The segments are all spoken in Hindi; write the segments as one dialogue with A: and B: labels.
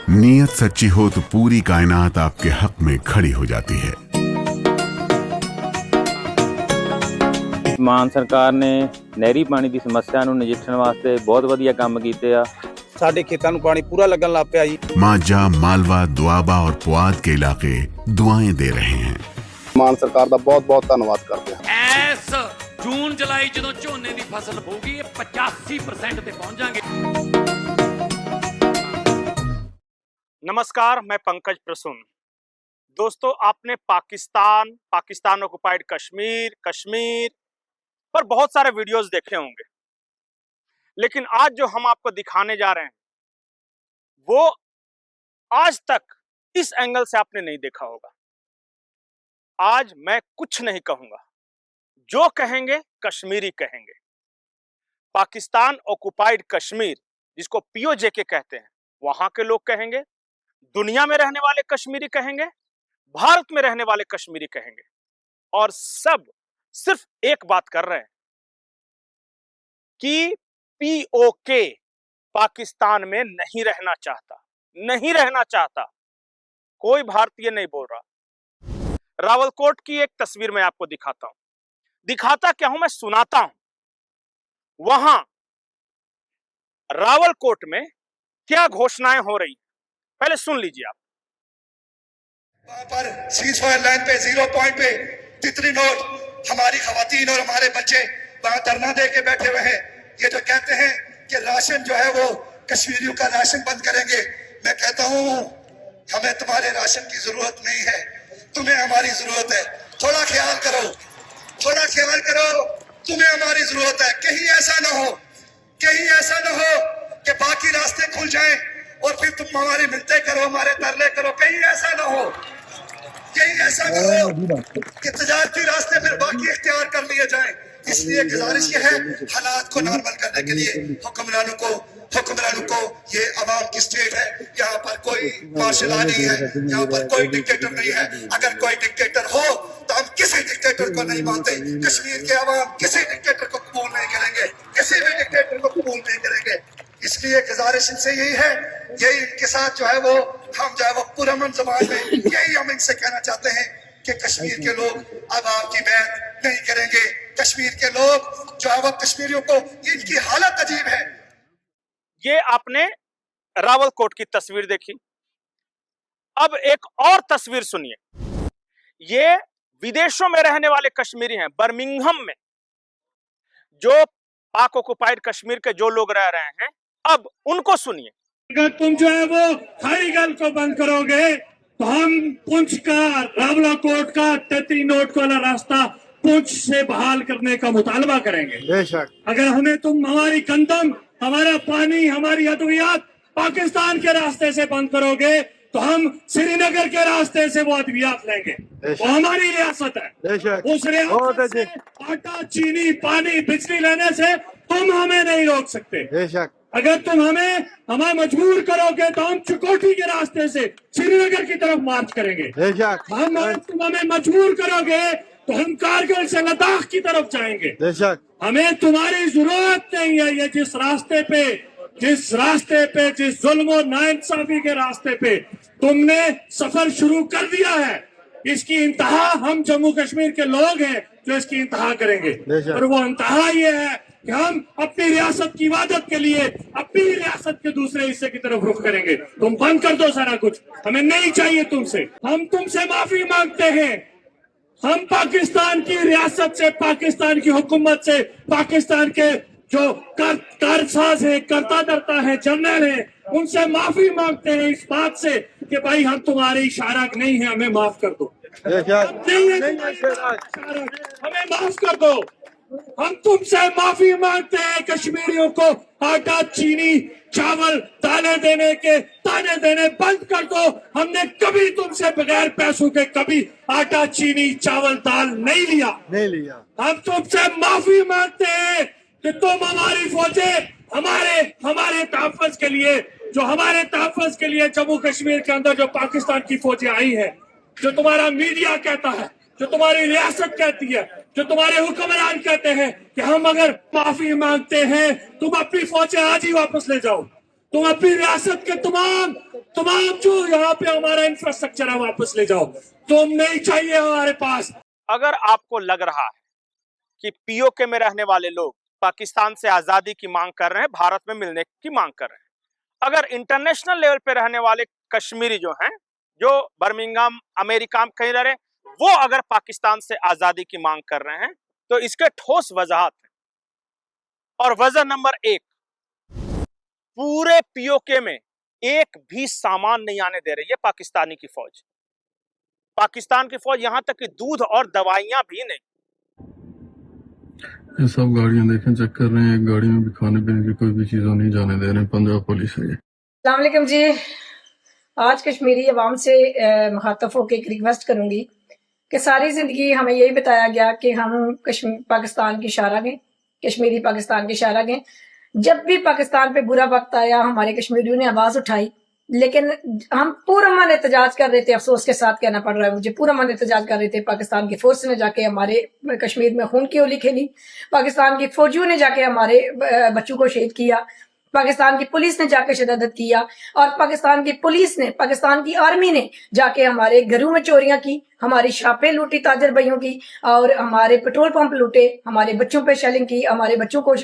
A: नीयत सच्ची हो तो पूरी कायनात आपके हक में खड़ी हो जाती है।
B: ਮਾਨ ਸਰਕਾਰ ਨੇ ਨਹਿਰੀ ਪਾਣੀ ਦੀ ਸਮੱਸਿਆ ਨੂੰ ਨਜਿੱਠਣ ਵਾਸਤੇ ਬਹੁਤ ਵਧੀਆ ਕੰਮ ਕੀਤੇ ਆ।
C: ਸਾਡੇ ਖੇਤਾਂ ਨੂੰ ਪਾਣੀ ਪੂਰਾ ਲੱਗਣ ਲੱਗ ਪਿਆ ਜੀ।
A: माझा, मालवा, दुआबा और पुआध के इलाके दुआएं दे रहे हैं।
C: ਮਾਨ ਸਰਕਾਰ ਦਾ ਬਹੁਤ ਬਹੁਤ ਧੰਨਵਾਦ ਕਰਦੇ ਹਾਂ।
D: ਇਸ ਜੂਨ ਜੁਲਾਈ ਜਦੋਂ ਝੋਨੇ ਦੀ ਫਸਲ ਹੋਊਗੀ ਇਹ 85% ਤੇ पहुंच जाएंगे।
E: नमस्कार, मैं पंकज प्रसून। दोस्तों, आपने पाकिस्तान ऑक्युपाइड कश्मीर पर बहुत सारे वीडियोस देखे होंगे, लेकिन आज जो हम आपको दिखाने जा रहे हैं वो आज तक इस एंगल से आपने नहीं देखा होगा। आज मैं कुछ नहीं कहूंगा, जो कहेंगे कश्मीरी कहेंगे। पाकिस्तान ऑक्युपाइड कश्मीर, जिसको पीओजे के कहते हैं, वहां के लोग कहेंगे, दुनिया में रहने वाले कश्मीरी कहेंगे, भारत में रहने वाले कश्मीरी कहेंगे, और सब सिर्फ एक बात कर रहे हैं कि पीओके पाकिस्तान में नहीं रहना चाहता। कोई भारतीय नहीं बोल रहा। रावलकोट की एक तस्वीर मैं आपको दिखाता क्या हूं, मैं सुनाता हूं वहां रावलकोट में क्या घोषणाएं हो रही। पहले सुन लीजिए आप।
F: वहां पर सीज फायर लाइन पे 0 पॉइंट पे तितली नोट हमारी खवातीन और हमारे बच्चे वहां धरना दे के बैठे हुए हैं। ये जो कहते हैं कि राशन जो है वो कश्मीरियों का राशन बंद करेंगे, मैं कहता हूं हमें तुम्हारे राशन की जरूरत नहीं है, तुम्हें हमारी जरूरत है। थोड़ा ख्याल करो, तुम्हें हमारी जरूरत है। कहीं ऐसा न हो कि बाकी रास्ते खुल जाएं और फिर तुम हमारे मिलते करो, हमारे तरले करो। कहीं ऐसा न हो कि तजारती रास्ते फिर बाकी इख्तियार कर लिए जाएं। इसलिए गुजारिश ये है, हालात को नॉर्मल करने के लिए हुक्मरानों को ये अवाम की स्टेट है, यहाँ पर कोई मार्शल लॉ नहीं है, यहाँ पर कोई डिक्टेटर नहीं है। अगर कोई डिक्टेटर हो तो हम किसी डिक्टेटर को नहीं मानते। कश्मीर के अवाम किसी डिक्टेटर को कबूल नहीं करेंगे, किसी भी डिक्टेटर को कबूल नहीं करेंगे। इसलिए गुजारिश इनसे यही है, यही इनके साथ जो है वो हम जो है वो पुरअमन ज़बान में यही हम इनसे कहना चाहते हैं कि कश्मीर के लोग अब आपकी बैत नहीं करेंगे। कश्मीर के लोग जो है वो कश्मीरियों को, इनकी हालत अजीब है।
E: ये आपने रावलकोट की तस्वीर देखी। अब एक और तस्वीर सुनिए। ये विदेशों में रहने वाले कश्मीरी हैं, बर्मिंघम में जो पाक ऑक्युपाइड कश्मीर के जो लोग रह रहे हैं, अब उनको सुनिए।
G: अगर तुम जो है वो खारीगल को बंद करोगे तो हम पुंछ का, रावलकोट का, तितली नोट वाला रास्ता पुंछ से बहाल करने का मुतालबा करेंगे। बेशक अगर हमें तुम हमारी गंदम, हमारा पानी, हमारी अद्वियात पाकिस्तान के रास्ते से बंद करोगे तो हम श्रीनगर के रास्ते से वो अद्वियात लेंगे। वो हमारी रियासत है। उस रियासत से आटा, चीनी, पानी, बिजली लेने से तुम हमें नहीं रोक सकते। अगर तुम हमें मजबूर करोगे तो हम चुकोटी के रास्ते से श्रीनगर की तरफ मार्च करेंगे। तुम हमें मजबूर करोगे तो हम कारगिल से लद्दाख की तरफ जाएंगे। हमें तुम्हारी जरूरत नहीं है। ये जिस रास्ते पे जिस जुल्म और नाइंसाफी के रास्ते पे तुमने सफर शुरू कर दिया है, इसकी इंतहा हम जम्मू कश्मीर के लोग हैं जो इसकी इंतहा करेंगे। और वो इंतहा ये है कि हम अपनी रियासत की इबादत के लिए अपनी रियासत के दूसरे हिस्से की तरफ रुख करेंगे। तुम बंद कर दो सारा कुछ, हमें नहीं चाहिए तुमसे। हम तुमसे माफी मांगते हैं। हम पाकिस्तान की रियासत से, पाकिस्तान की हुकूमत से, पाकिस्तान के जो कारसाज है, करता धरता है, जनरल है, उनसे माफी मांगते हैं इस बात से कि भाई हम तुम्हारे इशारा नहीं है, हमें माफ कर दो। हमें माफ कर दो। हम तुमसे माफी मांगते हैं। कश्मीरियों को आटा, चीनी, चावल, दालें देने बंद कर दो। हमने कभी तुमसे बगैर पैसों के कभी आटा, चीनी, चावल, दाल नहीं लिया। हम तुमसे माफी मांगते हैं कि तुम हमारी फौजें हमारे तहफ़्फ़ुज़ के लिए जम्मू कश्मीर के अंदर जो पाकिस्तान की फौजें आई हैं, जो तुम्हारा मीडिया कहता है, जो तुम्हारी रियासत कहती है, जो तुम्हारे हुक्मरान कहते हैं कि हम अगर माफी मांगते हैं तुम अपनी फौजें आज ही वापस ले जाओ। तुम अपनी रियासत के तमाम जो यहाँ पे हमारा इंफ्रास्ट्रक्चर है वापस ले जाओ। तुम नहीं चाहिए हमारे पास।
E: अगर आपको लग रहा है कि पीओके में रहने वाले लोग पाकिस्तान से आजादी की मांग कर रहे हैं, भारत में मिलने की मांग कर रहे हैं, अगर इंटरनेशनल लेवल पे रहने वाले कश्मीरी जो हैं, जो बर्मिंघम अमेरिका में कहीं रह रहे हैं, वो अगर पाकिस्तान से आजादी की मांग कर रहे हैं तो इसके ठोस वजहात हैं। और वजह नंबर 1, पूरे पीओके में एक भी सामान नहीं आने दे रही है पाकिस्तानी की फौज। पाकिस्तान की फौज यहां तक कि दूध और दवाइयां भी नहीं।
H: ये सब गाड़ियां देखें, चेक कर रहे हैं, एक गाड़ी में भी खाने पीने की कोई भी चीज़ नहीं जाने दे रहे हैं। पंजाब पुलिस है ये।
I: अस्सलाम वालेकुम जी। आज कश्मीरी अवाम से मुखातब होकर एक रिक्वेस्ट करूंगी कि सारी ज़िंदगी हमें यही बताया गया कि हम पाकिस्तान की शारा गए, कश्मीरी पाकिस्तान की शारा गए। जब भी पाकिस्तान पे बुरा वक्त आया हमारे कश्मीरियों ने आवाज़ उठाई, लेकिन हम पूरा मन एहतजाज कर रहे थे। अफसोस के साथ कहना पड़ रहा है मुझे, पूरा मन एहतजाज कर रहे थे। पाकिस्तान की फोर्स ने जाके हमारे कश्मीर में खून की होली खेली, पाकिस्तान की फौजियों ने जाके हमारे बच्चों को शहीद किया, पाकिस्तान की पुलिस ने जाके शहादत किया, और पाकिस्तान की पुलिस ने, पाकिस्तान की आर्मी ने जाके हमारे घरों में चोरियां की, हमारी शॉपें लूटी ताजर भाइयों की, और हमारे पेट्रोल पंप लूटे, हमारे बच्चों पे शेलिंग की, हमारे बच्चों को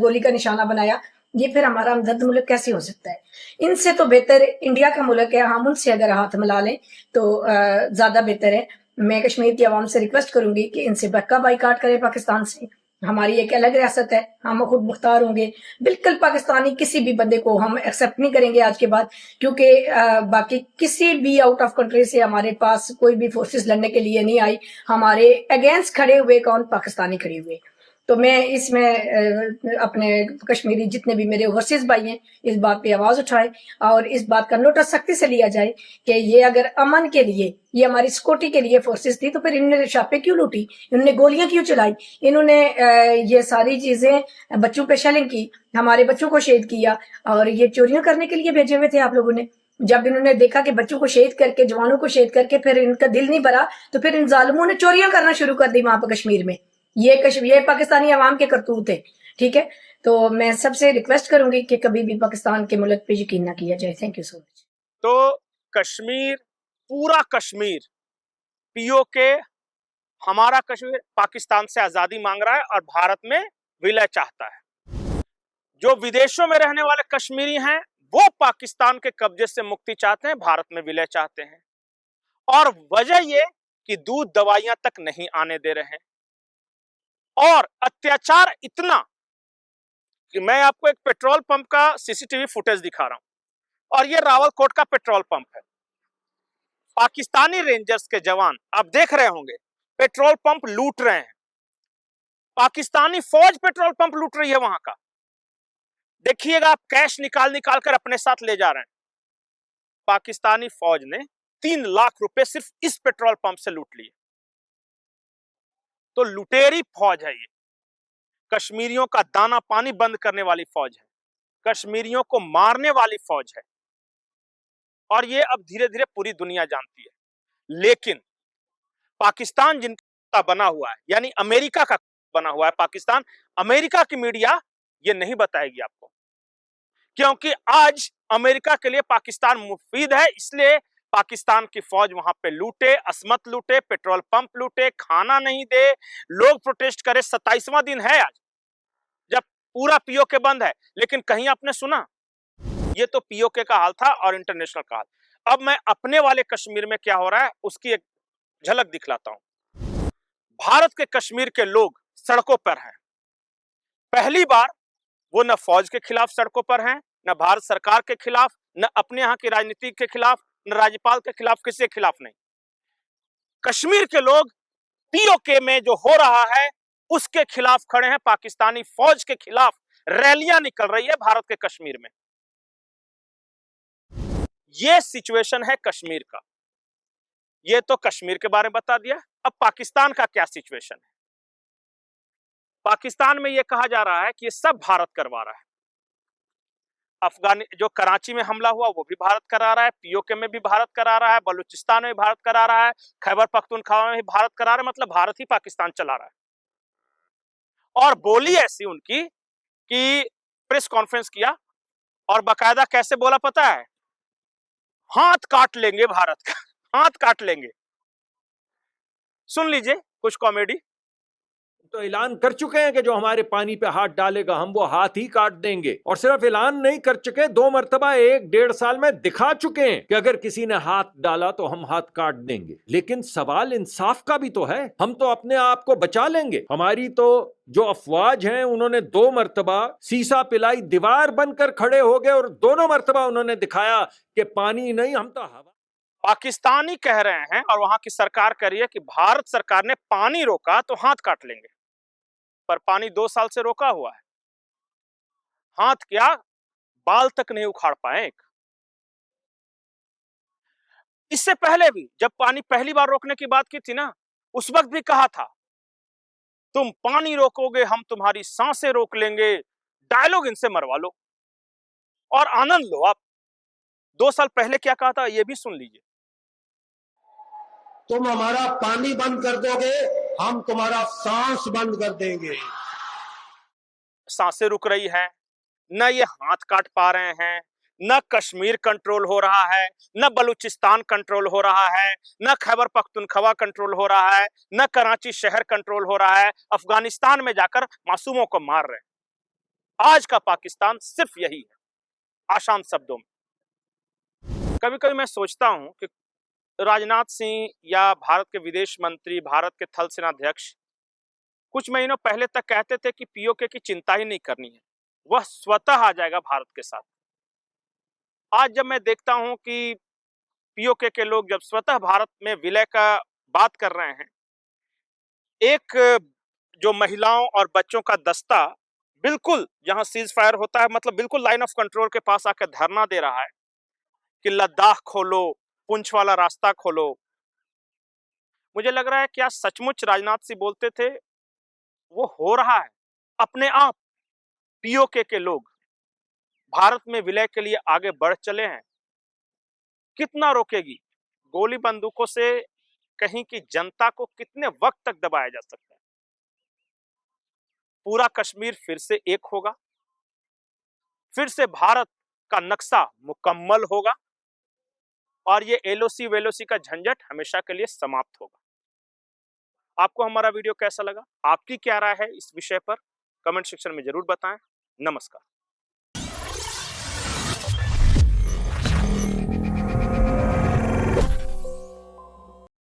I: गोली का निशाना बनाया। ये फिर हमारा हमदर्द मुल्क कैसे हो सकता है? इनसे तो बेहतर इंडिया का मुल्क है, हम उनसे अगर हाथ मिला लें तो ज्यादा बेहतर है। मैं कश्मीर की आवाम से रिक्वेस्ट करूंगी कि इनसे बक्का बाइकाट करें पाकिस्तान से। हमारी एक अलग रियासत है, हम खुद मुख्तार होंगे। बिल्कुल पाकिस्तानी किसी भी बंदे को हम एक्सेप्ट नहीं करेंगे आज के बाद, क्योंकि बाकी किसी भी आउट ऑफ कंट्री से हमारे पास कोई भी फोर्सेस लड़ने के लिए नहीं आई। हमारे अगेंस्ट खड़े हुए कौन? पाकिस्तानी खड़े हुए। तो मैं इसमें अपने कश्मीरी जितने भी मेरे ओवरसीज भाई हैं इस बात पे आवाज उठाए और इस बात का नोटिस सख्ती से लिया जाए कि ये अगर अमन के लिए, ये हमारी सिक्योरिटी के लिए फोर्सेस थी, तो फिर इन्होंने छापे क्यों लूटी, इन्होंने गोलियां क्यों चलाई, इन्होंने ये सारी चीजें बच्चों पे शेलिंग की, हमारे बच्चों को शहीद किया, और ये चोरियां करने के लिए भेजे हुए थे आप लोगों ने। जब इन्होंने देखा कि बच्चों को शहीद करके, जवानों को शहीद करके फिर इनका दिल नहीं भरा, तो फिर इन जालिमों ने चोरियां करना शुरू कर दी वहां पर कश्मीर में। ये पाकिस्तानी अवाम के करतूत है, ठीक है। तो मैं सबसे रिक्वेस्ट करूंगी कि कभी भी पाकिस्तान के मुल्क पे यकीन ना किया जाए। Thank you so much.
E: तो कश्मीर, पूरा कश्मीर, पीओके, हमारा कश्मीर पाकिस्तान से आजादी मांग रहा है और भारत में विलय चाहता है। जो विदेशों में रहने वाले कश्मीरी हैं वो पाकिस्तान के कब्जे से मुक्ति चाहते हैं, भारत में विलय चाहते हैं। और वजह ये कि दूध दवाइयां तक नहीं आने दे रहे हैं, और अत्याचार इतना कि मैं आपको एक पेट्रोल पंप का सीसीटीवी फुटेज दिखा रहा हूं, और ये रावलकोट का पेट्रोल पंप है। पाकिस्तानी रेंजर्स के जवान, आप देख रहे होंगे, पेट्रोल पंप लूट रहे हैं। पाकिस्तानी फौज पेट्रोल पंप लूट रही है वहां का। देखिएगा, आप कैश निकाल कर अपने साथ ले जा रहे हैं। पाकिस्तानी फौज ने 3 लाख रुपए सिर्फ इस पेट्रोल पंप से लूट लिए। तो लुटेरी फौज है ये, कश्मीरियों का दाना पानी बंद करने वाली फौज है, कश्मीरियों को मारने वाली फौज है, और ये अब धीरे धीरे पूरी दुनिया जानती है। लेकिन पाकिस्तान जिनका बना हुआ है, यानी अमेरिका का बना हुआ है पाकिस्तान, अमेरिका की मीडिया ये नहीं बताएगी आपको, क्योंकि आज अमेरिका के लिए पाकिस्तान मुफीद है। इसलिए पाकिस्तान की फौज वहां पे लूटे, असमत लूटे, पेट्रोल पंप लूटे, खाना नहीं दे, लोग प्रोटेस्ट करे। 27वां दिन है आज जब पूरा पीओके बंद है, लेकिन कहीं आपने सुना? ये तो पीओके का हाल था और इंटरनेशनल का हाल। अब मैं अपने वाले कश्मीर में क्या हो रहा है उसकी एक झलक दिखलाता हूं। भारत के कश्मीर के लोग सड़कों पर हैं। पहली बार वो न फौज के खिलाफ सड़कों पर हैं, न भारत सरकार के खिलाफ, न अपने यहाँ की राजनीति के खिलाफ, न राज्यपाल के खिलाफ, किसी के खिलाफ नहीं। कश्मीर के लोग पीओके में जो हो रहा है उसके खिलाफ खड़े हैं। पाकिस्तानी फौज के खिलाफ रैलियां निकल रही है भारत के कश्मीर में। ये सिचुएशन है कश्मीर का। ये तो कश्मीर के बारे में बता दिया। अब पाकिस्तान का क्या सिचुएशन है? पाकिस्तान में यह कहा जा रहा है कि ये सब भारत करवा रहा है। जो कराची में हमला हुआ वो भी भारत करा रहा है, पीओके में भी भारत करा रहा है, बलूचिस्तान में भारत करा रहा है, खैबर पख्तूनख्वा में भी भारत करा रहा है। मतलब भारत ही पाकिस्तान चला रहा है। और बोली ऐसी उनकी कि प्रेस कॉन्फ्रेंस किया और बकायदा कैसे बोला पता है? हाथ काट लेंगे भारत का, हाथ काट लेंगे। सुन लीजिए कुछ कॉमेडी।
J: तो ऐलान कर चुके हैं कि जो हमारे पानी पे हाथ डालेगा हम वो हाथ ही काट देंगे। और सिर्फ ऐलान नहीं कर चुके, 2 मरतबा 1-1.5 साल में दिखा चुके हैं कि अगर किसी ने हाथ डाला तो हम हाथ काट देंगे। लेकिन सवाल इंसाफ का भी तो है। हम तो अपने आप को बचा लेंगे। हमारी तो जो अफवाज हैं उन्होंने 2 मरतबा सीसा पिलाई दीवार बनकर खड़े हो गए और दोनों मरतबा उन्होंने दिखाया कि पानी नहीं, हम तो हवा।
E: पाकिस्तानी कह रहे हैं और वहां की सरकार कह रही है कि भारत सरकार ने पानी रोका तो हाथ काट लेंगे। पर पानी 2 साल से रोका हुआ है। हाथ क्या, बाल तक नहीं उखाड़ पाए। इससे पहले भी जब पानी पहली बार रोकने की बात की थी ना, उस वक्त भी कहा था तुम पानी रोकोगे हम तुम्हारी सांसें रोक लेंगे। डायलॉग इनसे मरवा लो और आनंद लो आप। 2 साल पहले क्या कहा था ये भी सुन लीजिए।
G: तुम हमारा पानी बंद कर दोगे, हम तुम्हारा सांस बंद कर देंगे।
E: सांसें रुक रही हैं, न ये हाथ काट पा रहे हैं, न कश्मीर कंट्रोल हो रहा है, न बलूचिस्तान कंट्रोल हो रहा है, न खैबर पख्तूनख्वा कंट्रोल हो रहा है, न कराची शहर कंट्रोल हो रहा है। अफगानिस्तान में जाकर मासूमों को मार रहे हैं। आज का पाकिस्तान सिर्फ यही है, आसान शब्दों में। कभी कभी मैं सोचता हूं कि राजनाथ सिंह या भारत के विदेश मंत्री, भारत के थल सेनाध्यक्ष कुछ महीनों पहले तक कहते थे कि पीओके की चिंता ही नहीं करनी है, वह स्वतः आ जाएगा भारत के साथ। आज जब मैं देखता हूं कि पीओके के लोग जब स्वतः भारत में विलय का बात कर रहे हैं, एक जो महिलाओं और बच्चों का दस्ता बिल्कुल जहां सीज फायर होता है, मतलब बिल्कुल लाइन ऑफ कंट्रोल के पास आकर धरना दे रहा है कि लद्दाख खोलो, पुंछ वाला रास्ता खोलो। मुझे लग रहा है क्या सचमुच राजनाथ सिंह बोलते थे वो हो रहा है। अपने आप पीओके के लोग भारत में विलय के लिए आगे बढ़ चले हैं। कितना रोकेगी? गोली बंदूकों से कहीं की जनता को कितने वक्त तक दबाया जा सकता है? पूरा कश्मीर फिर से एक होगा, फिर से भारत का नक्शा मुकम्मल होगा और ये एलओसी वेलोसी का झंझट हमेशा के लिए समाप्त होगा। आपको हमारा वीडियो कैसा लगा? आपकी क्या राय है इस विषय पर? कमेंट सेक्शन में जरूर बताएं। नमस्कार।